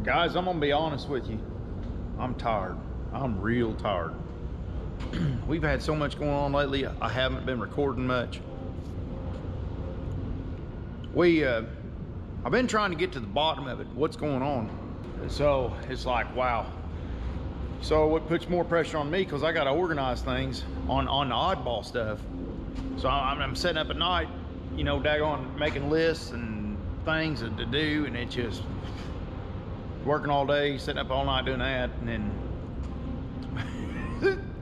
Guys, I'm gonna be honest with you. I'm tired. I'm real tired. We've had so much going on lately. I haven't been recording much. I've been trying to get to the bottom of it. What's going on? So it's like, wow. So what puts more pressure on me, because I got to organize things on the oddball stuff. So I'm sitting up at night, you know, daggone making lists and things to do, and it's just working all day, sitting up all night doing that, and then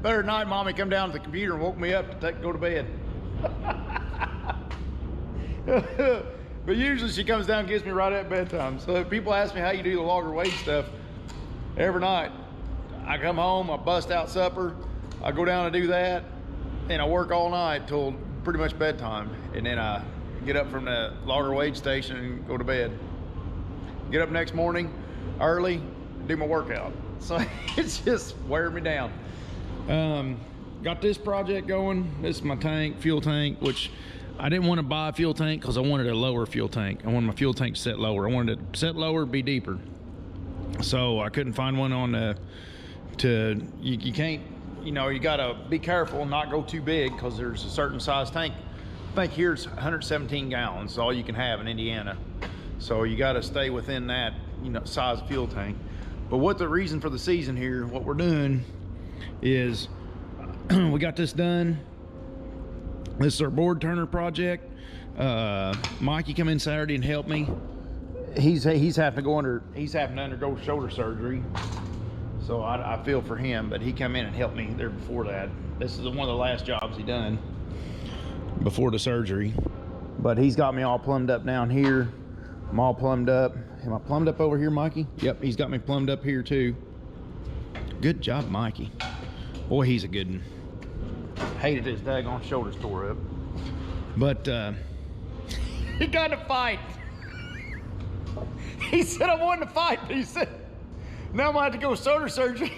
better night, mommy come down to the computer and woke me up to go to bed. But usually she comes down and gets me right at bedtime. So if people ask me how you do the logger wage stuff, every night I come home, I bust out supper, I go down to do that, and I work all night till pretty much bedtime, and then I get up from the logger wage station and go to bed. Get up next morning early, do my workout. So it's just wearing me down. Got this project going. This is my tank, fuel tank, which I didn't want to buy a fuel tank because I wanted a lower fuel tank. I wanted my fuel tank to set lower. I wanted it to set lower, be deeper. So I couldn't find one on you can't, you know, you gotta be careful and not go too big because there's a certain size tank. I think here's 117 gallons is all you can have in Indiana. So you gotta stay within that, you know, size fuel tank. But what the reason for the season here, what we're doing is we got this done. This is our board turner project. Mikey come in Saturday and helped me. He's having to undergo shoulder surgery. So I feel for him, but he come in and helped me there before that. This is one of the last jobs he done before the surgery. But he's got me all plumbed up down here. I'm all plumbed up. Am I plumbed up over here, Mikey? Yep, he's got me plumbed up here too. Good job, Mikey. Boy, he's a good one. Hated his daggone shoulders tore up. But he got to fight. He said I wanted to fight, but he said, now I'm gonna have to go shoulder surgery.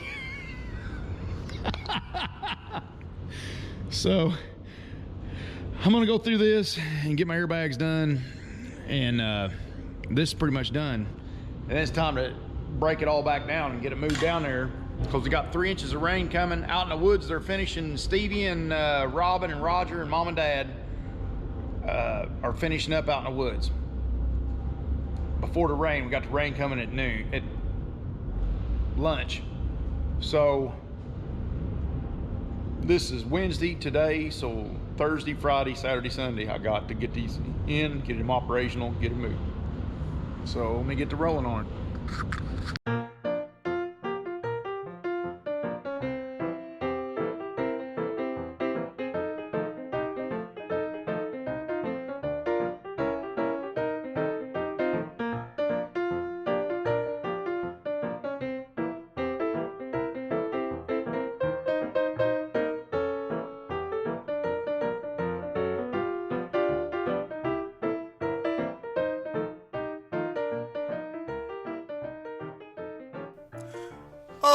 So I'm gonna go through this and get my airbags done, and this is pretty much done. And it's time to break it all back down and get it moved down there, because we got 3 inches of rain coming. Out in the woods, they're finishing. Stevie and Robin and Roger and Mom and Dad are finishing up out in the woods. Before the rain, we got the rain coming at noon, at lunch. So this is Wednesday today, so Thursday, Friday, Saturday, Sunday, I got to get these in, get them operational, get them moving. So let me get to rolling on it.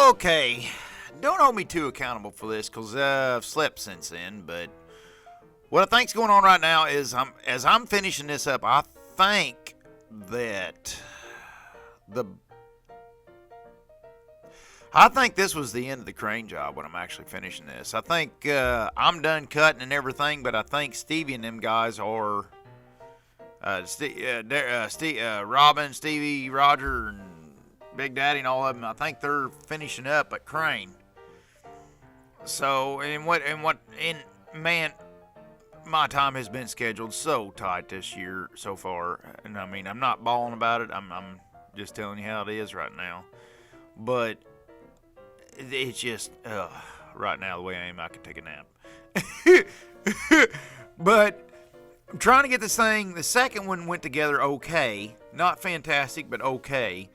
Okay, don't hold me too accountable for this, because I've slept since then, but what I think's going on right now is as I'm finishing this up, I think that this was the end of the crane job when I'm actually finishing this. I think I'm done cutting and everything, but I think Stevie and them guys are Robin, Stevie, Roger, and Big Daddy and all of them, I think they're finishing up at crane. So, man, my time has been scheduled so tight this year so far. And I mean, I'm not bawling about it. I'm just telling you how it is right now. But it's just, right now, the way I am, I could take a nap. But I'm trying to get this thing, the second one went together okay. Not fantastic, but okay.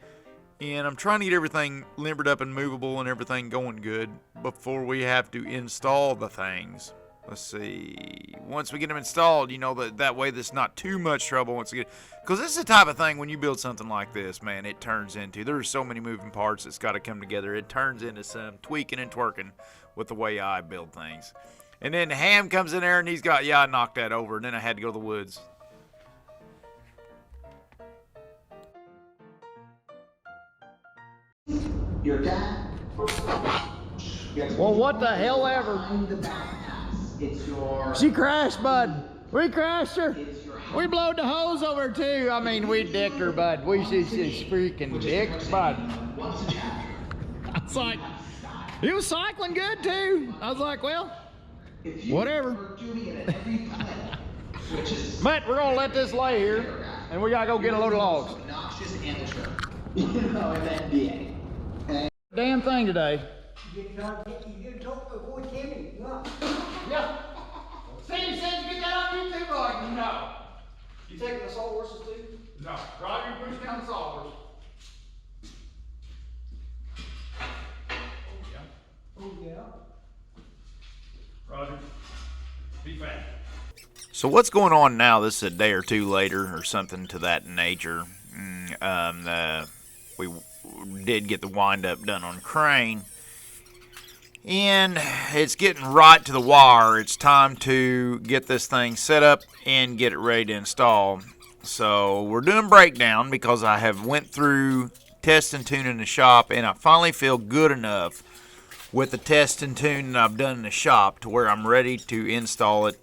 And I'm trying to get everything limbered up and movable and everything going good before we have to install the things. Let's see. Once we get them installed, you know, that way there's not too much trouble once again. Because this is the type of thing, when you build something like this, man, it turns into, there's so many moving parts that's got to come together. It turns into some tweaking and twerking with the way I build things. And then Ham comes in there and he's got, yeah, I knocked that over. And then I had to go to the woods. Your dad. Well, what the hell ever. Behind the back pass. It's your. She crashed, bud. We crashed her. It's your. We blowed the hose over her too. I mean, we dicked her, bud. She's freaking dick, bud. What's the chapter? I was like, he was cycling good too. I was like, well, If you whatever. are doing it at every play, which is But we're gonna let this lay here, and we gotta go get a load of logs. obnoxious amateur. You know, in NBA. Okay? Damn thing today. You didn't talk before Timmy. Look. Yeah. Steve said you get that on YouTube, like, no. You taking the sawhorses too? No. Roger, push down the sawhorse. Oh, yeah. Roger, be fast. So what's going on now? This is a day or two later or something to that nature. We did get the wind up done on crane. And it's getting right to the wire. It's time to get this thing set up and get it ready to install. So we're doing breakdown because I have went through test and tune in the shop, and I finally feel good enough with the test and tune that I've done in the shop to where I'm ready to install it.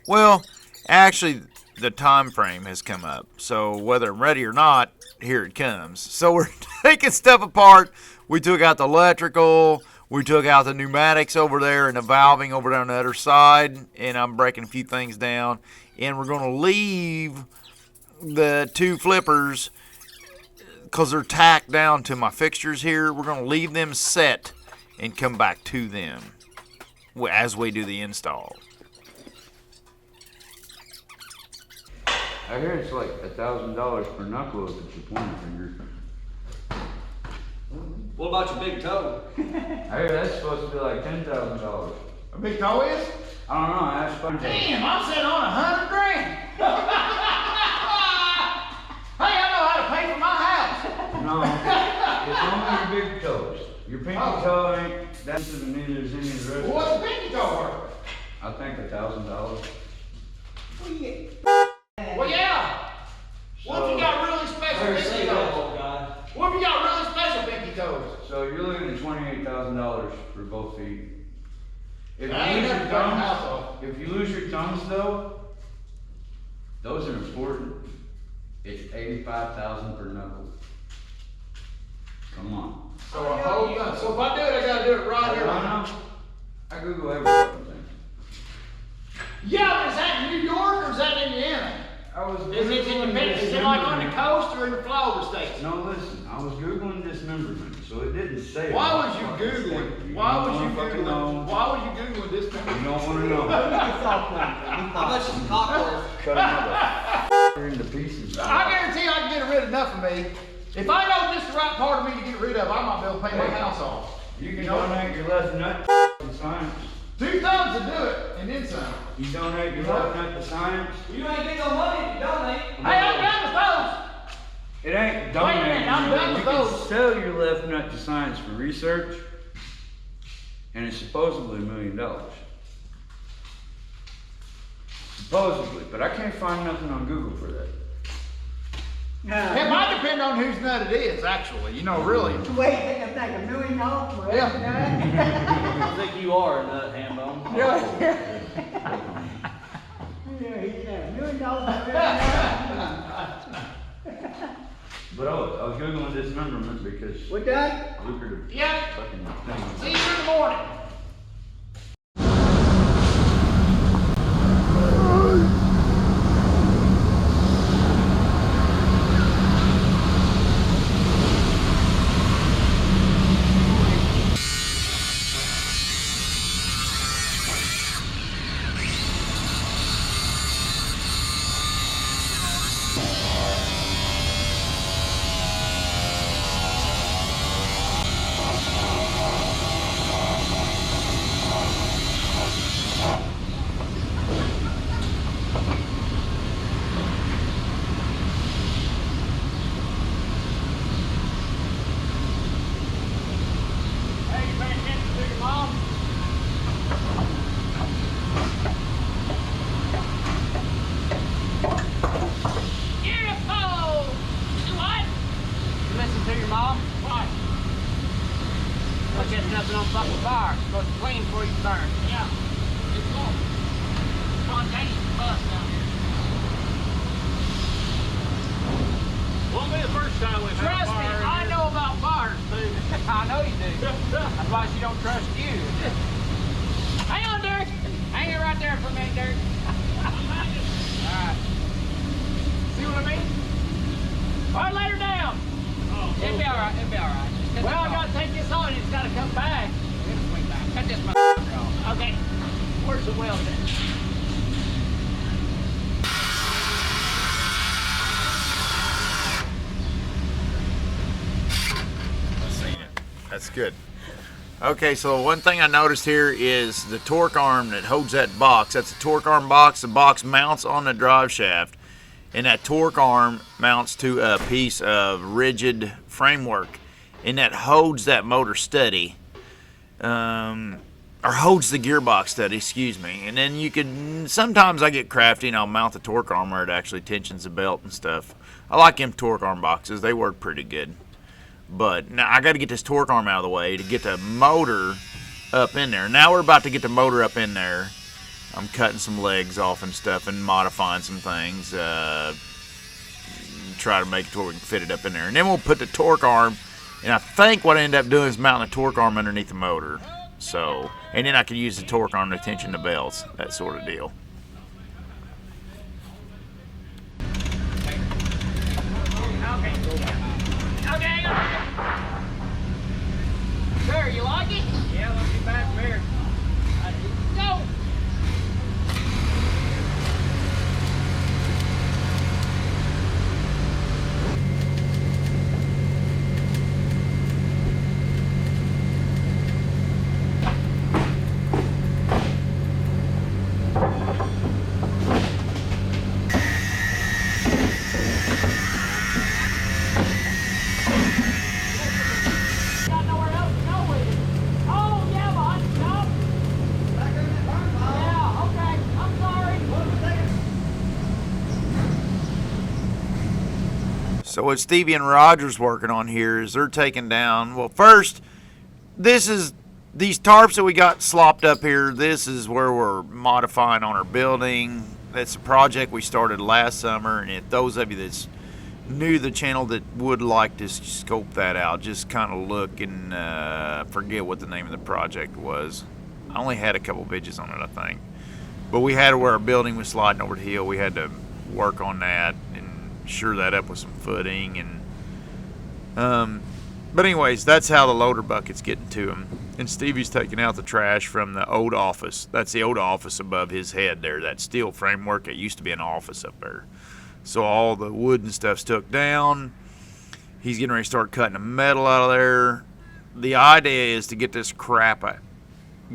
Well, actually the time frame has come up, so whether I'm ready or not, here it comes. So we're taking stuff apart. We took out the electrical, we took out the pneumatics over there and the valving over there on the other side, and I'm breaking a few things down, and we're going to leave the two flippers because they're tacked down to my fixtures here. We're going to leave them set and come back to them as we do the install. I hear it's like $1,000 per knuckle if it's your pointer finger. What about your big toe? I hear that's supposed to be like $10,000. A big toe is? I don't know, I asked Sponge. Damn, I'm sitting on $100 grand. Hey, I know how to pay for my house. No, it's only your big toes. Your pinky toe ain't that's and neither is any of the rest. Well, what's the pinky toe worth? I think $1,000. Well, yeah. What if you got really special Better pinky say that, toes? old guy. What if you got really special pinky toes? So you're looking at $28,000 for both feet. If I you ain't lose never your done my house thumbs, off. if you lose your thumbs though, those are important. It's $85,000 per knuckle. Come on. So a whole gun. So if I do it, I gotta do it right here. I know. I Google every fucking thing. Yeah, but is that in New York or is that in Indiana? I was Is it independent? Is it like on the coast or in the Florida states? No, listen. I was Googling dismemberment, so it didn't say. Why was you fucking Googling? state. Why was don't you fucking know. Googling? Why was you Googling this? You don't want to know. How much is cock worth? Cut another into pieces. I guarantee I can get rid of enough of me. If I know just the right part of me to get rid of, I might be able to pay my house off. You can donate your left nut to science. 2 thumbs to do it, and then some. You donate your left nut to science. You ain't get no money if you donate. Hey, I'm done with those. It ain't Wait a donating. minute, I'm done with You can those. sell your left nut to science for research, and it's supposedly $1 million. Supposedly, but I can't find nothing on Google for that. It might depend on whose nut it is, actually. You know, really. Wait, I think $1 million for every Yeah. nut? I think you are a nut, Hambone. Yeah. Yeah, he said $1 million for every nut. But I was Googling dismemberment because What that? lucrative Yep. fucking thing. See you in the morning. Look, there's nothing on fucking fire. It's supposed to clean before you burn. Yeah. It's cool. Spontaneous bust down here. Won't be the first time we've had a Trust me, fire in I here. know about fires, dude. I know you do. That's why she don't trust you. Hang on, Dirk. Hang it right there for a minute, Dirk. Alright. See what I mean? Alright, let her down. It'll be alright, it'll be alright. Well, I gotta take this on, it's gotta come back. It'll swing back. Cut this motherfucker off. Okay. Where's the weld at? That's good. Okay, so one thing I noticed here is the torque arm that holds that box. That's a torque arm box. The box mounts on the drive shaft, and that torque arm mounts to a piece of rigid framework, and that holds that motor steady, or holds the gearbox steady, excuse me. And then you could, sometimes I get crafty and I'll mount the torque arm where it actually tensions the belt and stuff. I like them torque arm boxes. They work pretty good. But now I got to get this torque arm out of the way to get the motor up in there. Now we're about to get the motor up in there. I'm cutting some legs off and stuff and modifying some things. Try to make it to where we can fit it up in there. And then we'll put the torque arm, and I think what I end up doing is mounting the torque arm underneath the motor. So, and then I can use the torque arm to tension the belts, that sort of deal. Okay. Sure, you like it? Yeah, let's get back from here. Go! Got nowhere else to go with it. Oh, yeah, behind the shop. Back in that burn pile. Yeah, okay. I'm sorry. So what Stevie and Roger's working on here is they're taking down, well, first, this is these tarps that we got slopped up here. This is where we're modifying on our building. That's a project we started last summer, and if those of you that's new to the channel that would like to scope that out, just kind of look and forget what the name of the project was. I only had a couple bitches on it, I think. But we had it where our building was sliding over the hill. We had to work on that and shore that up with some footing. And but anyways, that's how the loader bucket's getting to him. And Stevie's taking out the trash from the old office. That's the old office above his head there, that steel framework. It used to be an office up there. So all the wood and stuff's took down. He's getting ready to start cutting the metal out of there. The idea is to get this crap out.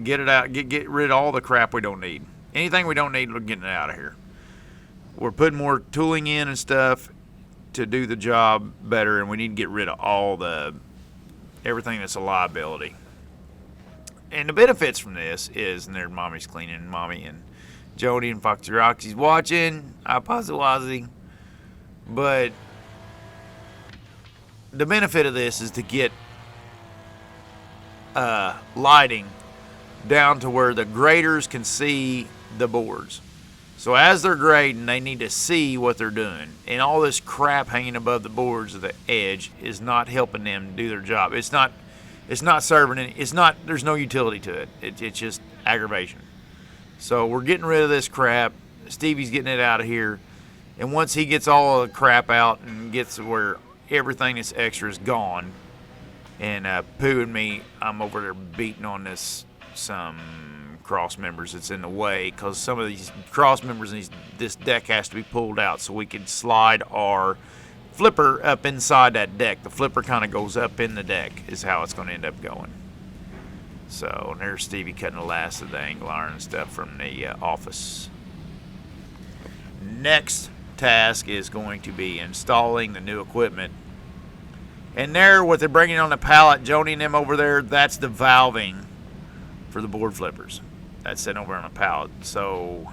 Get it out, get rid of all the crap we don't need. Anything we don't need, we're getting it out of here. We're putting more tooling in and stuff to do the job better, and we need to get rid of all everything that's a liability. And the benefits from this is, and there Mommy's cleaning, Mommy and Jody and Foxy Roxy's watching. I Wazi. But the benefit of this is to get lighting down to where the graders can see the boards. So as they're grading, they need to see what they're doing. And all this crap hanging above the boards of the edge is not helping them do their job. It's not serving any, there's no utility to it. It's just aggravation. So we're getting rid of this crap. Stevie's getting it out of here. And once he gets all the crap out and gets where everything that's extra is gone, and Pooh and me, I'm over there beating on some cross members that's in the way, because some of these cross members in this deck has to be pulled out so we can slide our flipper up inside that deck. The flipper kind of goes up in the deck is how it's going to end up going. So and there's Stevie cutting the last of the angle iron and stuff from the office. Next task is going to be installing the new equipment. And there, what they're bringing on the pallet, Joni and them over there, that's the valving for the board flippers. That's sitting over on a pallet. So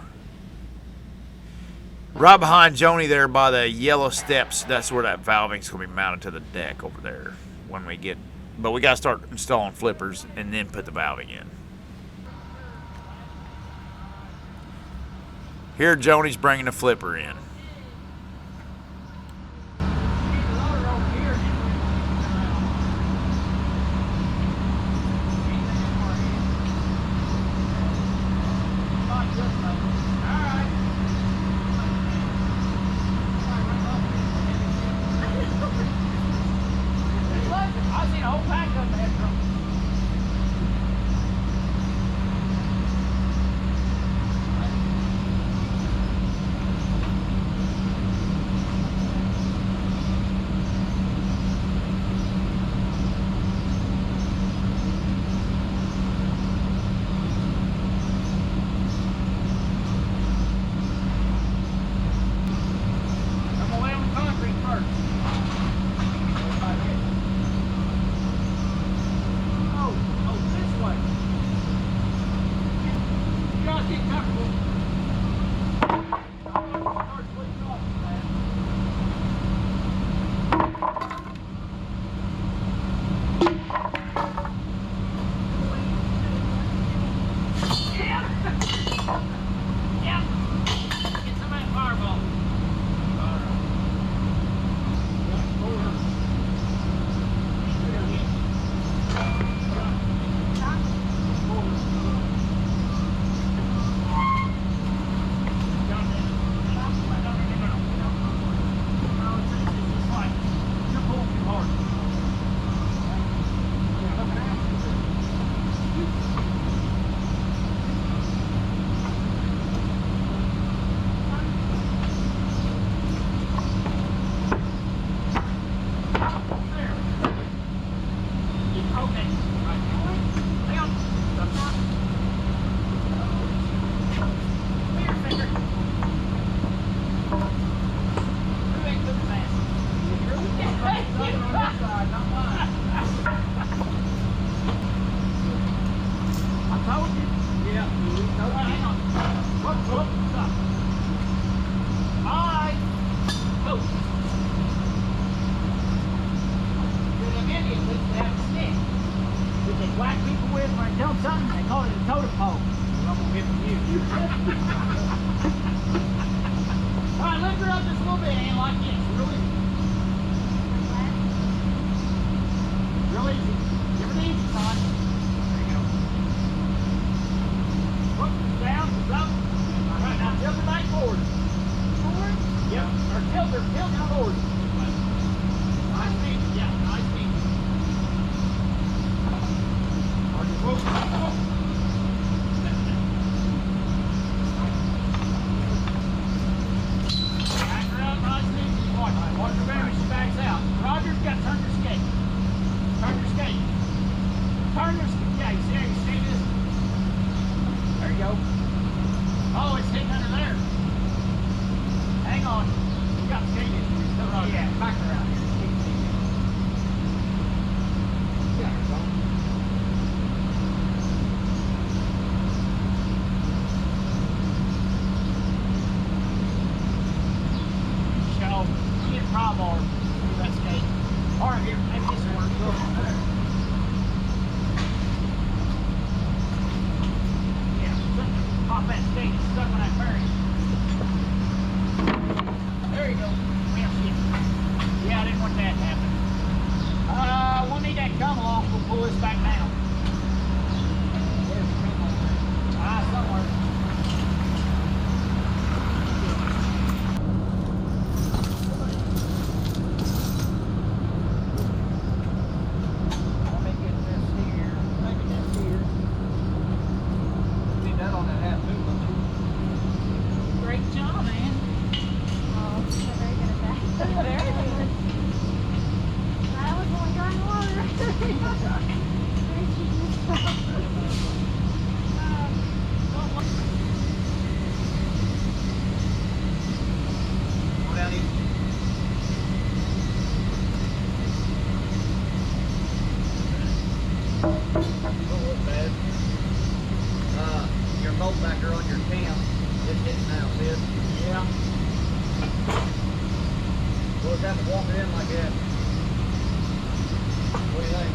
right behind Joni there by the yellow steps, that's where that valving's going to be mounted to the deck over there when we get But we got to start installing flippers and then put the valving in. Here, Joni's bringing the flipper in. I've seen a whole pack of them that had trouble. I'm gonna lay on the concrete first. Oh, this way. You guys get comfortable. Start splitting off, man. Yeah. Get some of that fireball. Whack people with when I tell them something, they call it a totem pole. I'm gonna hit you. All right, lift her up just a little bit, and like this, real easy. Real easy. Give her the easy side. There you go. Whoop, down, up. All right, now tilt her back forward. Forward? Yep, or tilt her forward. Nice feet, yeah, nice feet. Whoa, whoa. Back her up, nice and easy. Watch her baby, she backs out. Roger's got to turn your skate. Turn your skate. Turn your skate. Yeah, you see how you skate this? There you go. Oh, it's hitting under there. Hang on. You got to skate it. Yeah, back her out here. Yeah, there you go. Get a pry bar for that skate. All right, here, maybe this will work. Go there. Yeah, pop that skate. It's stuck on that bearing. There you go. Well, shit. Yeah, I didn't want that to happen. We'll need that come along. We'll pull this back down. Where's the come along? Somewhere. Great job, man. Oh, you're very good at that. Very good. I was only going to water. Very genius. Go down easy. Don't look bad. Your bolt backer on your cam, it's hitting now, see it? Yeah. We'll just have to walk it in like that. What do you think?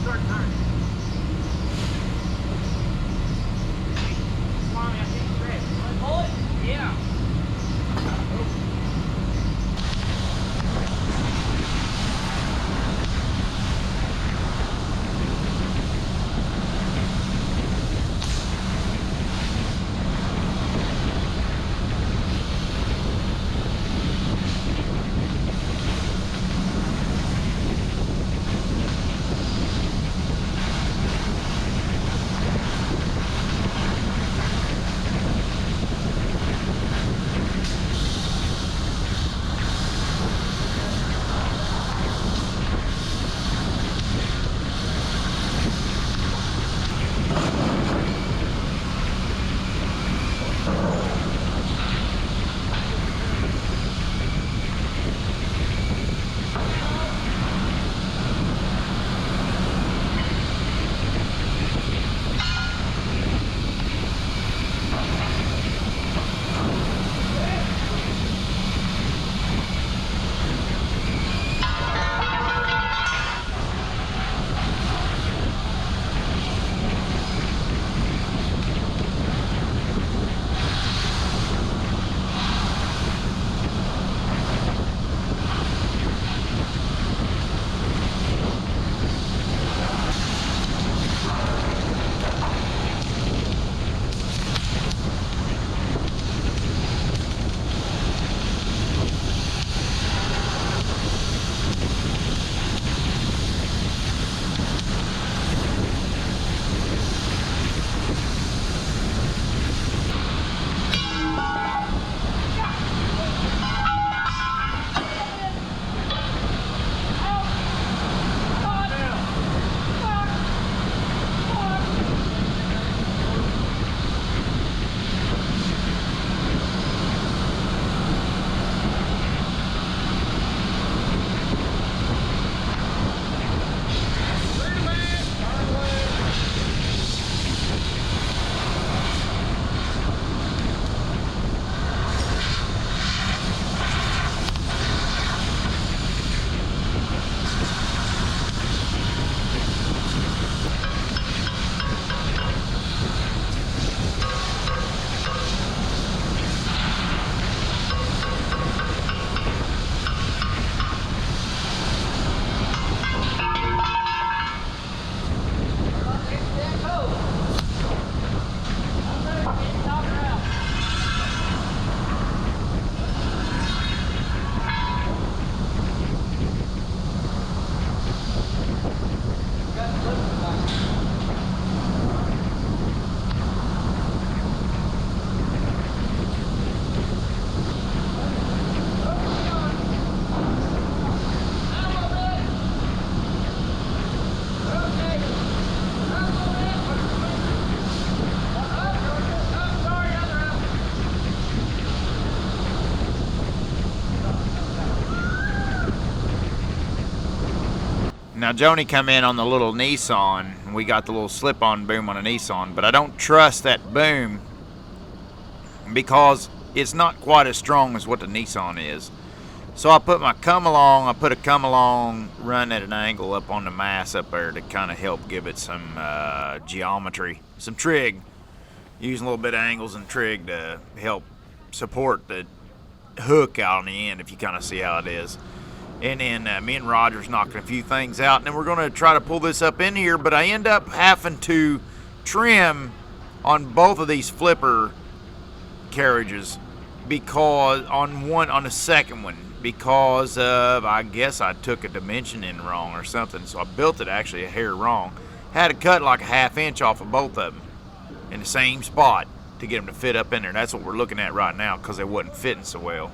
start turning. Mommy, I think it's ready. Want to pull it? Yeah. Now Joni come in on the little Nissan, and we got the little slip-on boom on a Nissan, but I don't trust that boom because it's not quite as strong as what the Nissan is. So I put a come along run at an angle up on the mast up there to kind of help give it some geometry, some trig, using a little bit of angles and trig to help support the hook out on the end, if you kind of see how it is. And then me and Roger's knocking a few things out, and then we're going to try to pull this up in here, but I end up having to trim on both of these flipper carriages because on the second one, because of, I guess I took a dimension in wrong or something, so I built it actually a hair wrong. Had to cut like a 1/2 inch off of both of them in the same spot to get them to fit up in there. That's what we're looking at right now because they wasn't fitting so well.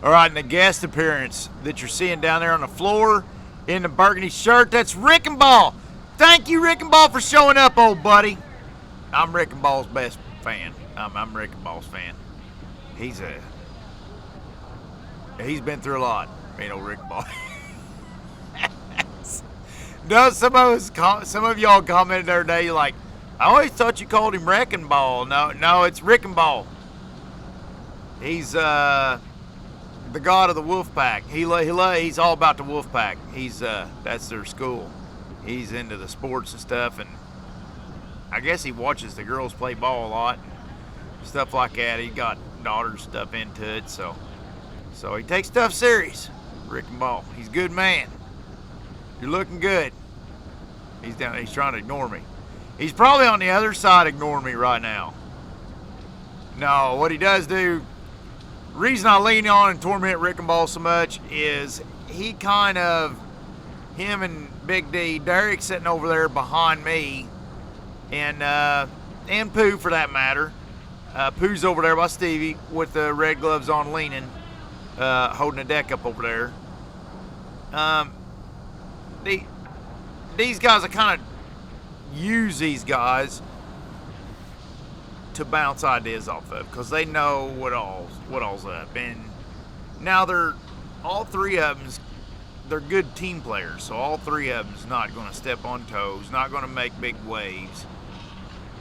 All right, and the guest appearance that you're seeing down there on the floor in the burgundy shirt, that's Rick and Ball. Thank you, Rick and Ball, for showing up, old buddy. I'm Rick and Ball's best fan. I'm Rick and Ball's fan. He's been through a lot, you know, Rick and Ball. No, some of y'all commented the other day, like, I always thought you called him Wrecking Ball. No, it's Rick and Ball. He's the god of the wolf pack. He's all about the wolf pack. That's their school. He's into the sports and stuff, and I guess he watches the girls play ball a lot, stuff like that. He got daughters stuff into it, so he takes stuff serious. Rick and Ball. He's a good man. You're looking good. He's trying to ignore me. He's probably on the other side ignoring me right now. No, what he does do, the reason I lean on and torment Rick and Ball so much is him and Big D, Derek's sitting over there behind me, and Pooh for that matter. Pooh's over there by Stevie with the red gloves on, leaning, holding a deck up over there. These guys, I kind of use these guys to bounce ideas off of, because they know what all's up. And now all three of them, they're good team players, so all three of them's not going to step on toes, not going to make big waves,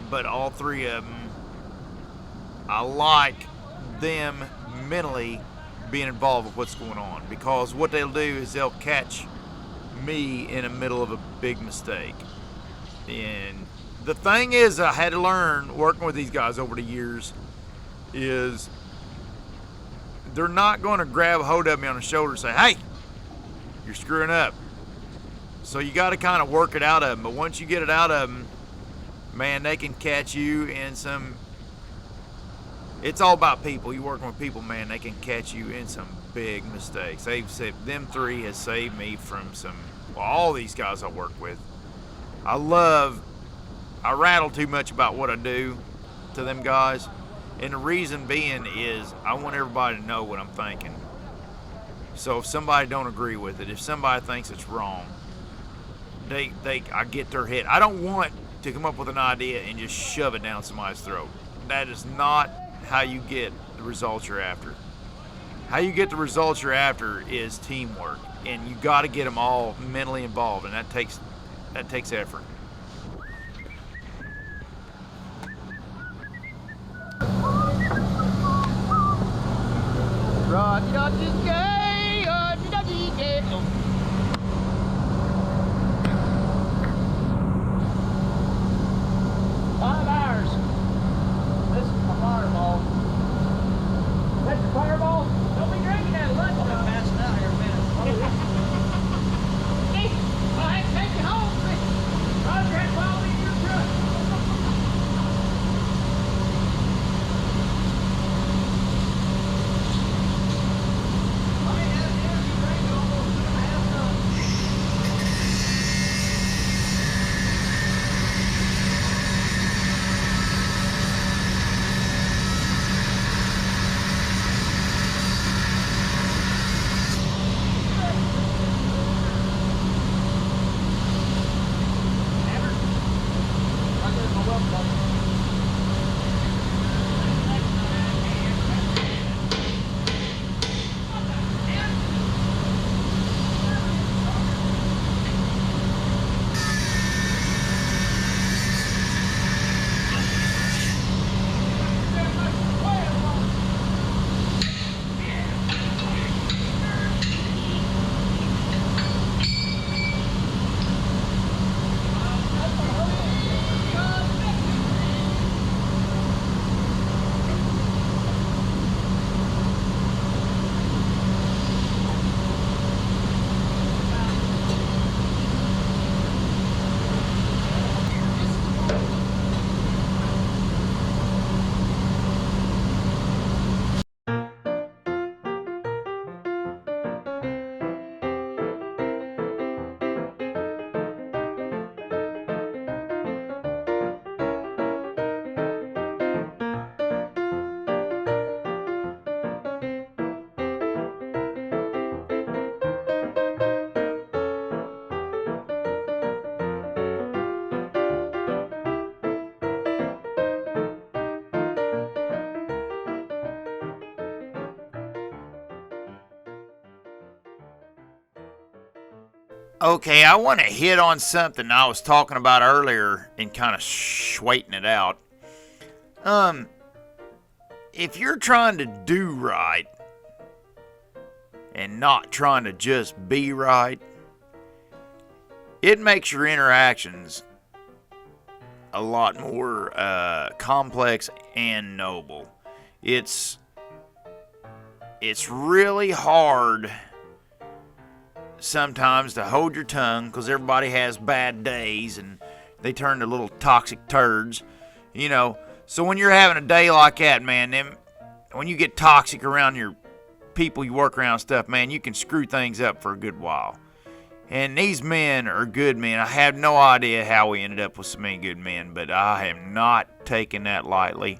but all three of them, I like them mentally being involved with what's going on, because what they'll do is they'll catch me in the middle of a big mistake. And the thing is, I had to learn working with these guys over the years, is they're not going to grab a hold of me on the shoulder and say, hey, you're screwing up. So you got to kind of work it out of them. But once you get it out of them, man, they can catch you in some, it's all about people. You working with people, man, they can catch you in some big mistakes. Them three has saved me from all these guys I work with. I rattle too much about what I do to them guys. And the reason being is I want everybody to know what I'm thinking. So if somebody don't agree with it, if somebody thinks it's wrong, I get their head. I don't want to come up with an idea and just shove it down somebody's throat. That is not how you get the results you're after. How you get the results you're after is teamwork, and you got to get them all mentally involved, and that takes effort. Okay, I want to hit on something I was talking about earlier and kind of straighten it out. If you're trying to do right and not trying to just be right, it makes your interactions a lot more complex and noble. It's really hard sometimes to hold your tongue because everybody has bad days and they turn to little toxic turds, you know. So when you're having a day like that, man, when you get toxic around your people you work around and stuff, man, you can screw things up for a good while. And these men are good men. I have no idea how we ended up with so many good men, but I am not taking that lightly.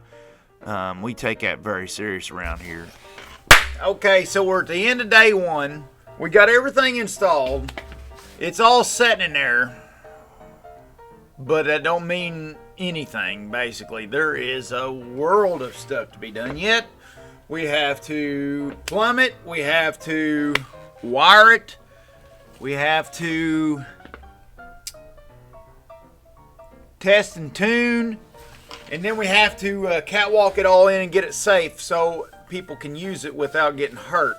We take that very serious around here. Okay, so we're at the end of day one. We got everything installed. It's all sitting in there. But that don't mean anything, basically. There is a world of stuff to be done yet. We have to plumb it. We have to wire it. We have to test and tune. And then we have to catwalk it all in and get it safe so people can use it without getting hurt.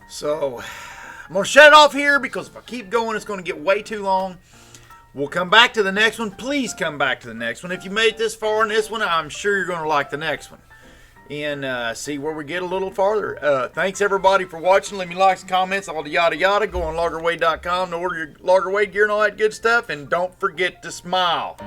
So I'm going to shut it off here because if I keep going, it's going to get way too long. We'll come back to the next one. Please come back to the next one. If you made it this far in this one, I'm sure you're going to like the next one. And see where we get a little farther. Thanks, everybody, for watching. Leave me likes and comments, all the yada yada. Go on loggerwade.com to order your Loggerwade gear and all that good stuff. And don't forget to smile.